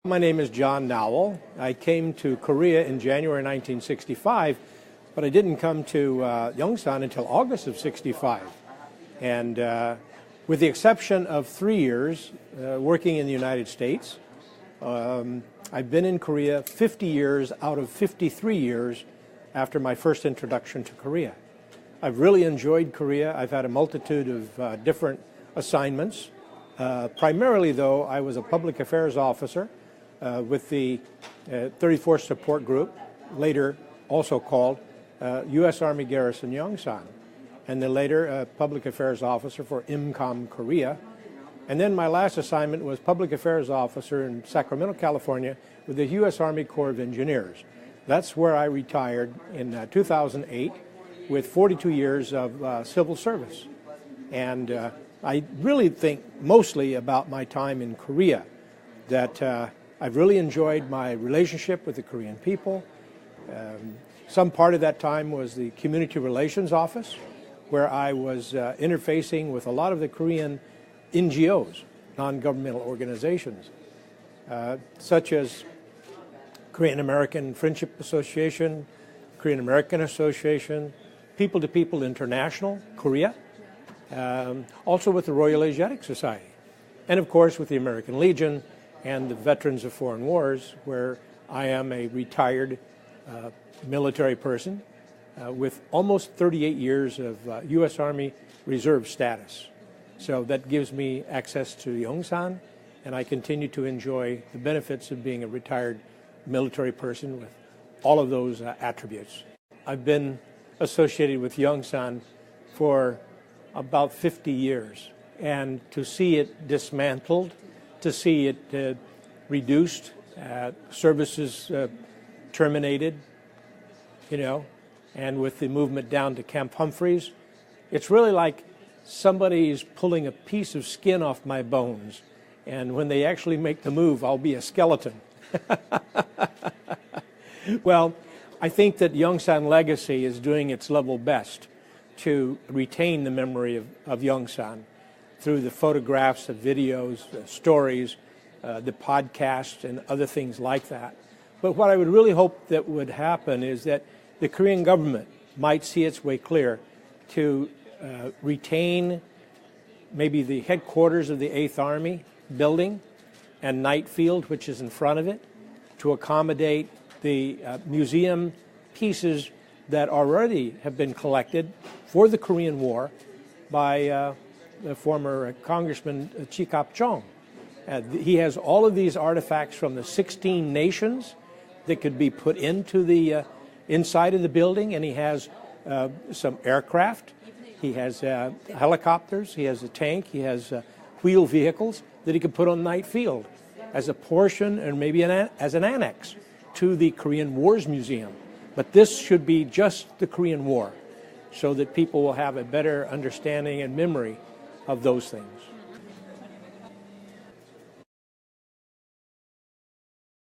My name is John Nowell. I came to Korea in January 1965, but I didn't come to Yongsan until August of '65. And with the exception of 3 years working in the United States, I've been in Korea 50 years out of 53 years after my first introduction to Korea. I've really enjoyed Korea. I've had a multitude of different assignments. Primarily, though, I was a public affairs officer with the 34th Support Group, later also called U.S. Army Garrison Yongsan, and then later public affairs officer for IMCOM Korea. And then my last assignment was public affairs officer in Sacramento, California with the U.S. Army Corps of Engineers. That's where I retired in 2008 with 42 years of civil service. And I really think mostly about my time in Korea, that I've really enjoyed my relationship with the Korean people. Some part of that time was the Community Relations Office, where I was interfacing with a lot of the Korean NGOs, non-governmental organizations, such as Korean American Friendship Association, Korean American Association, People to People International, Korea, also with the Royal Asiatic Society, and of course with the American Legion and the Veterans of Foreign Wars, where I am a retired military person with almost 38 years of U.S. Army Reserve status. So that gives me access to Yongsan, and I continue to enjoy the benefits of being a retired military person with all of those attributes. I've been associated with Yongsan for about 50 years, and to see it dismantled, to see it reduced, services terminated, and with the movement down to Camp Humphreys, it's really like somebody's pulling a piece of skin off my bones, and when they actually make the move, I'll be a skeleton. Well, I think that Yongsan Legacy is doing its level best to retain the memory of Yongsan through the photographs, the videos, the stories, the podcasts, and other things like that. But what I would really hope that would happen is that the Korean government might see its way clear to retain maybe the headquarters of the 8th Army building and Knight Field, which is in front of it, to accommodate the museum pieces that already have been collected for the Korean War by the former Congressman Chi Kap-chong. He has all of these artifacts from the 16 nations that could be put into the inside of the building, and he has some aircraft, he has helicopters, he has a tank, he has wheel vehicles that he could put on Knight Field as a portion and maybe as an annex to the Korean Wars Museum. But this should be just the Korean War, so that people will have a better understanding and memory of those things.